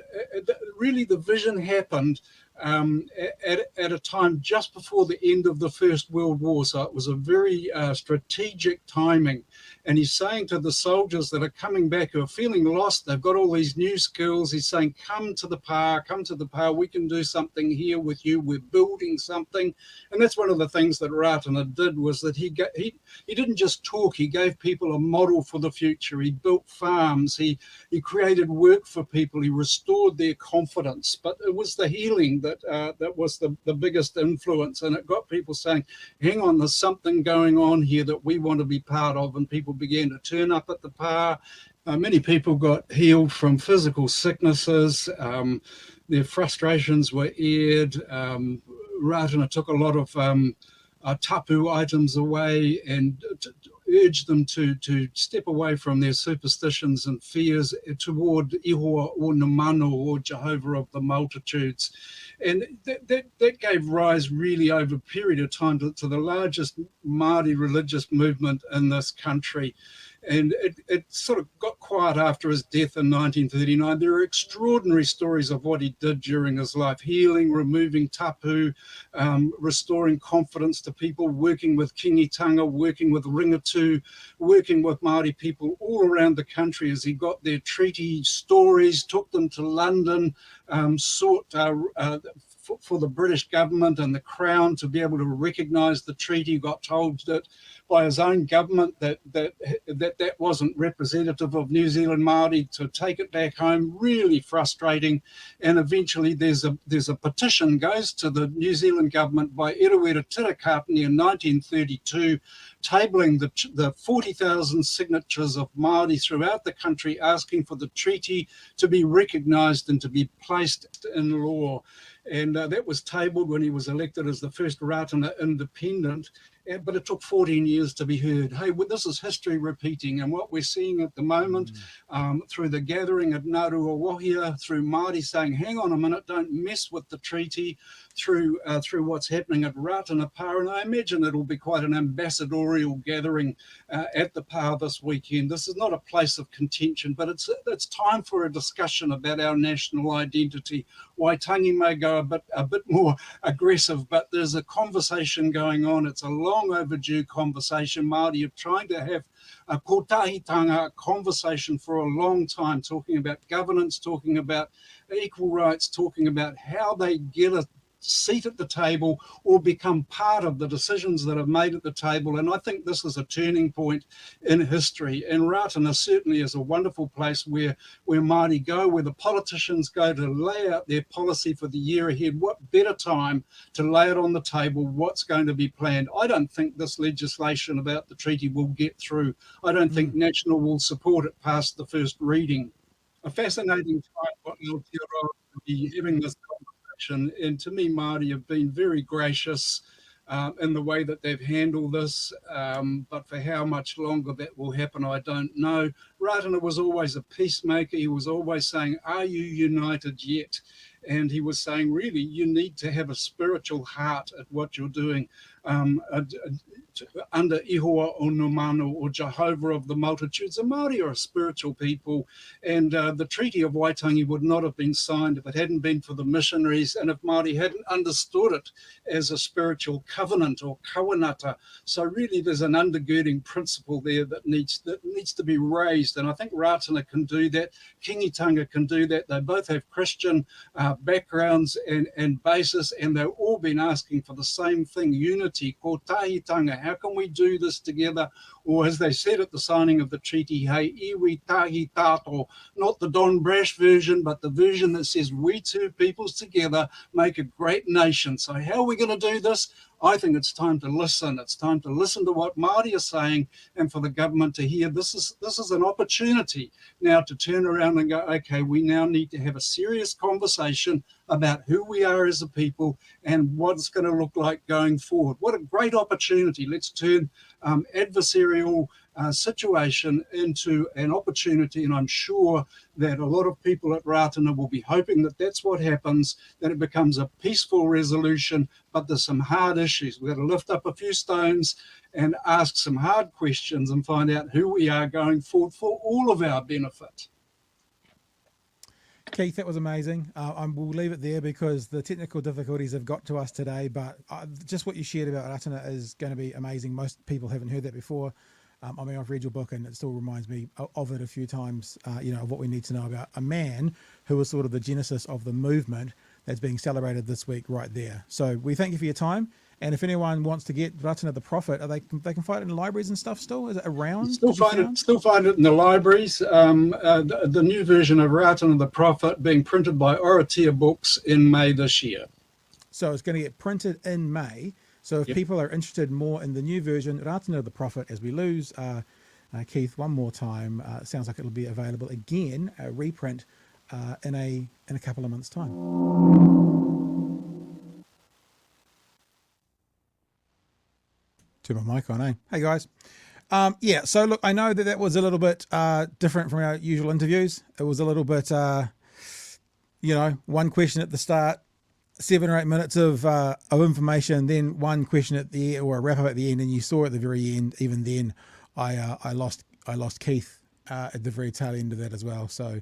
[SPEAKER 14] really the vision happened at a time just before the end of the First World War. So it was a very strategic timing. And he's saying to the soldiers that are coming back, who are feeling lost, they've got all these new skills, he's saying, come to the Pā, we can do something here with you, we're building something. And that's one of the things that Ratana did, was that he didn't just talk, he gave people a model for the future. He built farms, he created work for people, he restored their confidence. But it was the healing that was the biggest influence, and it got people saying, hang on, there's something going on here that we want to be part of, and people began to turn up at the Pā. Many people got healed from physical sicknesses. Their frustrations were aired. Ratana took a lot of tapu items away and urged them to step away from their superstitions and fears toward Ihua o Namano, or Jehovah of the multitudes. And that gave rise really over a period of time to the largest Māori religious movement in this country. And it sort of got quiet after his death in 1939. There are extraordinary stories of what he did during his life: healing, removing tapu, restoring confidence to people, working with Kingitanga, working with Ringatu, working with Māori people all around the country as he got their treaty stories, took them to London, sought for the British government and the Crown to be able to recognise the treaty. Got told that by his own government that wasn't representative of New Zealand Māori, to take it back home. Really frustrating. And eventually there's a petition goes to the New Zealand government by Eruera Tirakapani in 1932, tabling the 40,000 signatures of Māori throughout the country, asking for the treaty to be recognised and to be placed in law. And that was tabled when he was elected as the first Ratana independent. but it took 14 years to be heard. Hey, well, this is history repeating, and what we're seeing at the moment through the gathering at Ngaruawahia, through Māori saying, hang on a minute, don't mess with the treaty, through what's happening at Ratana Pa, and I imagine it'll be quite an ambassadorial gathering at the Pa this weekend. This is not a place of contention, but it's time for a discussion about our national identity. Waitangi may go a bit more aggressive, but there's a conversation going on. It's a long overdue conversation. Māori are trying to have a kotahitanga conversation for a long time, talking about governance, talking about equal rights, talking about how they get a seat at the table or become part of the decisions that are made at the table. And I think this is a turning point in history. And Ratana certainly is a wonderful place where Māori go, where the politicians go to lay out their policy for the year ahead. What better time to lay it on the table, what's going to be planned? I don't think this legislation about the treaty will get through. I don't think National will support it past the first reading. A fascinating time for Aotearoa to be having this conversation. And to me, Māori have been very gracious in the way that they've handled this, but for how much longer that will happen, I don't know. Ratana was always a peacemaker. He was always saying, are you united yet? And he was saying, really, you need to have a spiritual heart at what you're doing. Under Ihoa o Nomano, or Jehovah of the multitudes. The Māori are a spiritual people, and the Treaty of Waitangi would not have been signed if it hadn't been for the missionaries and if Māori hadn't understood it as a spiritual covenant or kawanata. So really there's an undergirding principle there that needs to be raised, and I think Ratana can do that, Kingitanga can do that. They both have Christian backgrounds and basis, and they've all been asking for the same thing, unity, ko tahitanga. How can we do this together? Or as they said at the signing of the treaty, hey, iwi tahi tato, not the Don Brash version, but the version that says we two peoples together make a great nation. So how are we going to do this? I think it's time to listen. It's time to listen to what Māori are saying, and for the government to hear this is an opportunity now to turn around and go, okay, we now need to have a serious conversation about who we are as a people and what it's going to look like going forward. What a great opportunity. Let's turn adversarial situation into an opportunity, and I'm sure that a lot of people at Ratana will be hoping that that's what happens, that it becomes a peaceful resolution, but there's some hard issues. We've got to lift up a few stones and ask some hard questions and find out who we are going forward for all of our benefit.
[SPEAKER 1] Keith, that was amazing. We'll leave it there because the technical difficulties have got to us today, but just what you shared about Ratana is going to be amazing. Most people haven't heard that before. I mean, I've read your book and it still reminds me of it a few times, of what we need to know about a man who was sort of the genesis of the movement that's being celebrated this week right there. So we thank you for your time. And if anyone wants to get Ratana the Prophet, they can find it in libraries and stuff still? Is it around?
[SPEAKER 14] Still find it in the libraries. The new version of Ratana the Prophet being printed by Oratia Books in May this year.
[SPEAKER 1] So it's going to get printed in May. So if people are interested more in the new version, Ratana the Prophet, as we lose Keith one more time, sounds like it'll be available again, a reprint in a couple of months' time. Turn my mic on, eh? Hey guys. So look, I know that was a little bit different from our usual interviews. It was a little bit, one question at the start, 7 or 8 minutes of information, then one question at the end, or a wrap up at the end, and you saw at the very end. Even then, I lost Keith at the very tail end of that as well. So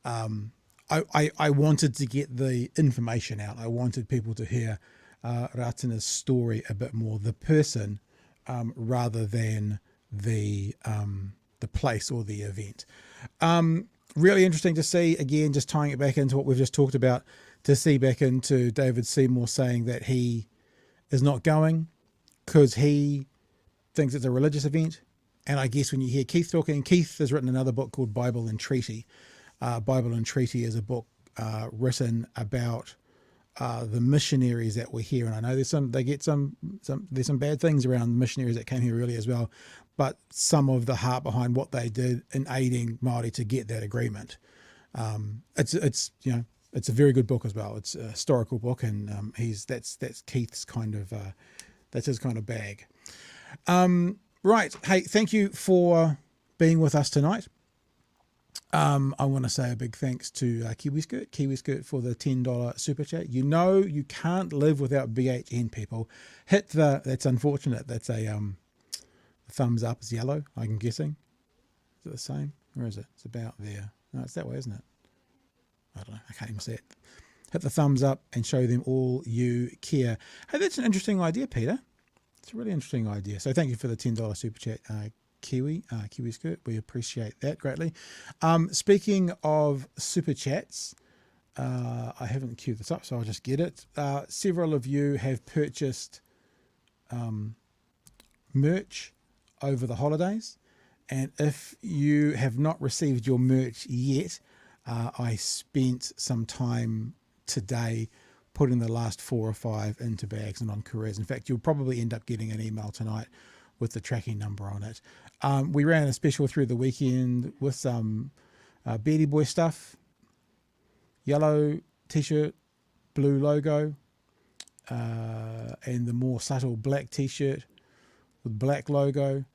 [SPEAKER 1] I wanted to get the information out. I wanted people to hear Ratana's story a bit more, the person, rather than the place or the event. Really interesting to see, again, just tying it back into what we've just talked about, to see back into David Seymour saying that he is not going because he thinks it's a religious event. And I guess when you hear Keith talking, Keith has written another book called Bible and Treaty. Bible and Treaty is a book written about the missionaries that were here. And I know there's some bad things around the missionaries that came here early as well, but some of the heart behind what they did in aiding Māori to get that agreement. It's a very good book as well. It's a historical book, and that's Keith's kind of that's his kind of bag. Right. Hey, thank you for being with us tonight. I want to say a big thanks to Kiwi Skirt for the $10 super chat. You know you can't live without BHN, people. Hit the, that's unfortunate, that's a thumbs up is yellow, I'm guessing. Is it the same? Where is it? It's about there. No, it's that way, isn't it? I don't know, I can't even see it. Hit the thumbs up and show them all you care. Hey, that's an interesting idea, Peter. It's a really interesting idea. So thank you for the $10 super chat, Kiwi Skirt. We appreciate that greatly. Speaking of super chats, I haven't queued this up, so I'll just get it. Several of you have purchased merch over the holidays, and if you have not received your merch yet, I spent some time today putting the last 4 or 5 into bags and on couriers. In fact, you'll probably end up getting an email tonight with the tracking number on it. We ran a special through the weekend with some Beardy Boy stuff, yellow t-shirt, blue logo, and the more subtle black t-shirt with black logo.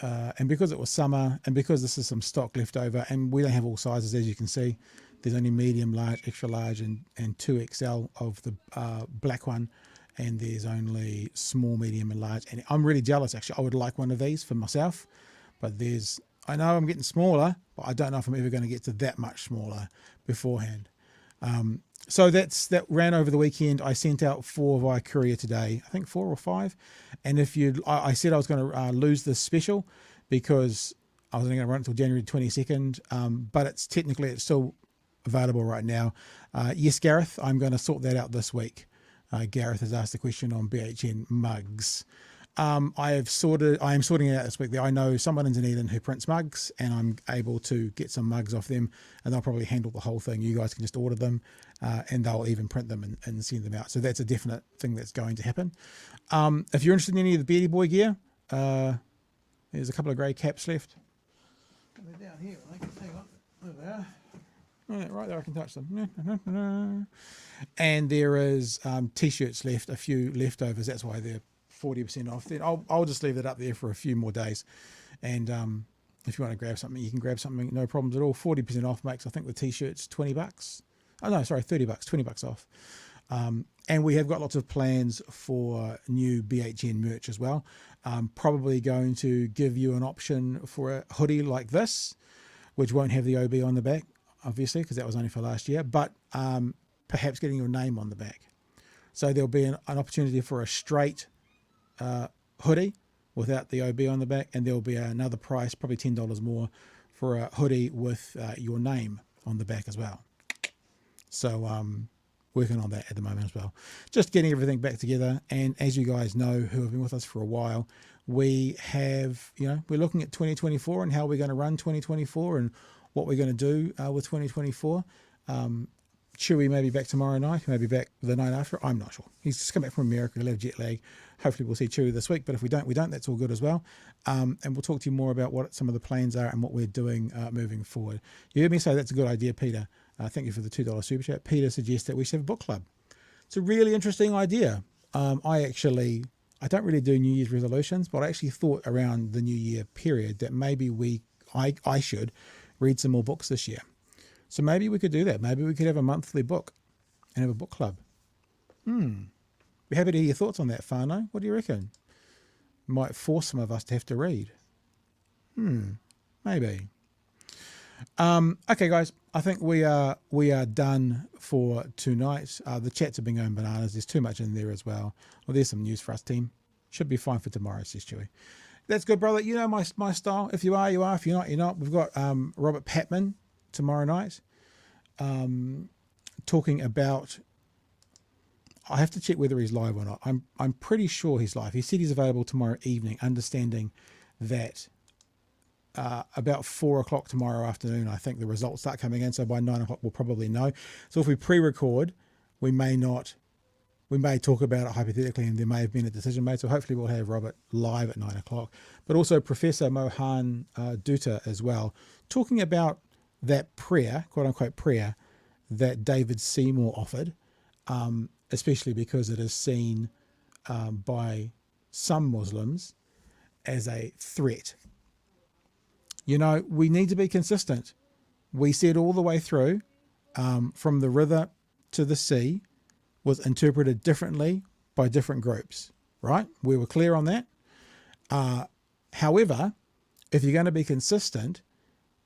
[SPEAKER 1] And because it was summer, and because this is some stock left over, and we don't have all sizes, as you can see, there's only medium, large, extra large, and 2XL of the black one, and there's only small, medium, and large. And I'm really jealous, actually. I would like one of these for myself, but I know I'm getting smaller, but I don't know if I'm ever going to get to that much smaller beforehand. So that ran over the weekend. I sent out 4 via courier today, I think 4 or 5. And I said I was going to lose this special because I was only going to run it until January 22nd, but it's still available right now. Yes, Gareth, I'm going to sort that out this week. Gareth has asked a question on BHN mugs. I am sorting it out this week. I know someone in Dunedin who prints mugs, and I'm able to get some mugs off them, and they'll probably handle the whole thing. You guys can just order them, and they'll even print them and send them out. So that's a definite thing that's going to happen. If you're interested in any of the Beardy Boy gear, there's a couple of grey caps left. They're down here, I think. Hang on. There they are. Right there, I can touch them. And there is t-shirts left, a few leftovers. That's why they're 40% off. Then I'll just leave it up there for a few more days. And if you want to grab something, you can grab something, no problems at all. 40% off makes, I think, the t-shirts $20. Oh no, sorry, $30, $20 off. And we have got lots of plans for new BHN merch as well. Probably going to give you an option for a hoodie like this, which won't have the OB on the back, obviously, because that was only for last year, but perhaps getting your name on the back. So there'll be an opportunity for a straight hoodie without the OB on the back, and there'll be another price, probably $10 more, for a hoodie with your name on the back as well. So working on that at the moment as well. Just getting everything back together, and as you guys know who have been with us for a while, we have, we're looking at 2024 and how we're going to run 2024 and what we're going to do with 2024. Chewy may be back tomorrow night, maybe back the night after. I'm not sure. He's just come back from America. He'll have jet lag. Hopefully we'll see Chewy this week, but if we don't, that's all good as well. And we'll talk to you more about what some of the plans are and what we're doing moving forward. You heard me say that's a good idea, Peter. Thank you for the $2 super chat. Peter suggests that we should have a book club. It's a really interesting idea. I don't really do New Year's resolutions, but I actually thought around the New Year period that maybe I should read some more books this year. So maybe we could do that. Maybe we could have a monthly book and have a book club. Be happy to hear your thoughts on that, Fano. What do you reckon? Might force some of us to have to read. Maybe. Okay, guys. I think we are done for tonight. The chats have been going bananas. There's too much in there as well. Well, there's some news for us, team. Should be fine for tomorrow, says Chewy. That's good, brother. You know my style. If you are, you are. If you're not, you're not. We've got Robert Patman tomorrow night talking about, I have to check whether he's live or not. I'm pretty sure he's live. He said he's available tomorrow evening, understanding that about 4 o'clock tomorrow afternoon, I think the results start coming in. So by 9 o'clock, we'll probably know. So if we pre-record, we may talk about it hypothetically, and there may have been a decision made. So hopefully we'll have Robert live at 9 o'clock, but also Professor Mohan Dutta as well, talking about that prayer, quote unquote prayer, that David Seymour offered, especially because it is seen by some Muslims as a threat. You know, we need to be consistent. We said all the way through, from the river to the sea was interpreted differently by different groups, right? We were clear on that. However, if you're going to be consistent,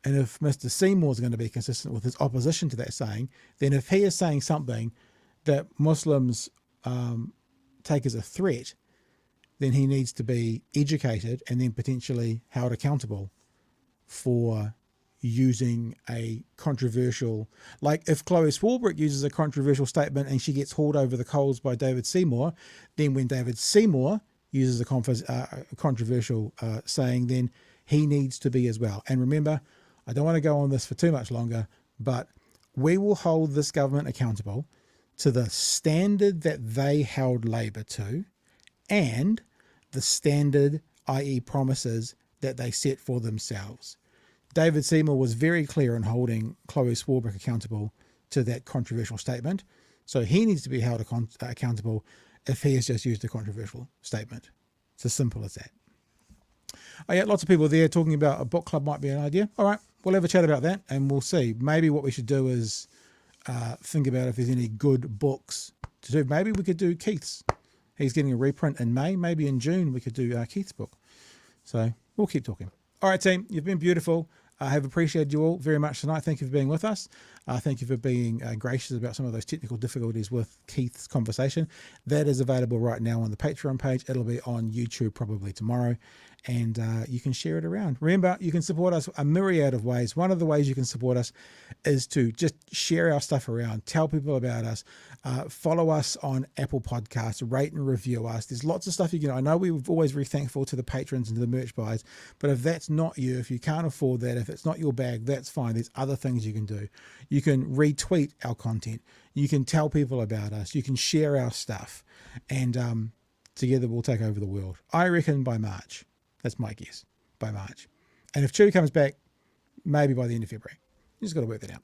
[SPEAKER 1] and if Mr. Seymour is going to be consistent with his opposition to that saying, then if he is saying something that Muslims take as a threat, then he needs to be educated and then potentially held accountable for using a controversial, like if Chloe Swarbrick uses a controversial statement and she gets hauled over the coals by David Seymour, then when David Seymour uses a controversial saying, then he needs to be as well. And remember, I don't want to go on this for too much longer, but we will hold this government accountable to the standard that they held Labor to and the standard, i.e. promises that they set for themselves. David Seymour was very clear in holding Chloe Swarbrick accountable to that controversial statement. So he needs to be held accountable if he has just used a controversial statement. It's as simple as that. Oh yeah, lots of people there talking about a book club might be an idea. All right, we'll have a chat about that and we'll see. Maybe what we should do is think about if there's any good books to do. Maybe we could do Keith's. He's getting a reprint in May. Maybe in June we could do Keith's book. So we'll keep talking. All right, team, you've been beautiful. I have appreciated you all very much tonight. Thank you for being with us. Thank you for being gracious about some of those technical difficulties with Keith's conversation. That is available right now on the Patreon page. It'll be on YouTube probably tomorrow, and you can share it around. Remember, you can support us a myriad of ways. One of the ways you can support us is to just share our stuff around, tell people about us, follow us on Apple Podcasts, rate and review us. There's lots of stuff you can do. I know we're always very thankful to the patrons and to the merch buys, but if that's not you, if you can't afford that, if it's not your bag, that's fine. There's other things you can do. You can retweet our content. You can tell people about us. You can share our stuff, and together we'll take over the world. I reckon by March. That's my guess, by March. And if Chew comes back, maybe by the end of February. You just got to work that out.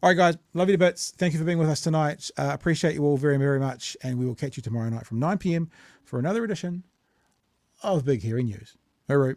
[SPEAKER 1] All right, guys, love you to bits. Thank you for being with us tonight. Appreciate you all very, very much. And we will catch you tomorrow night from 9 p.m. for another edition of Big Hairy News. Hooroo.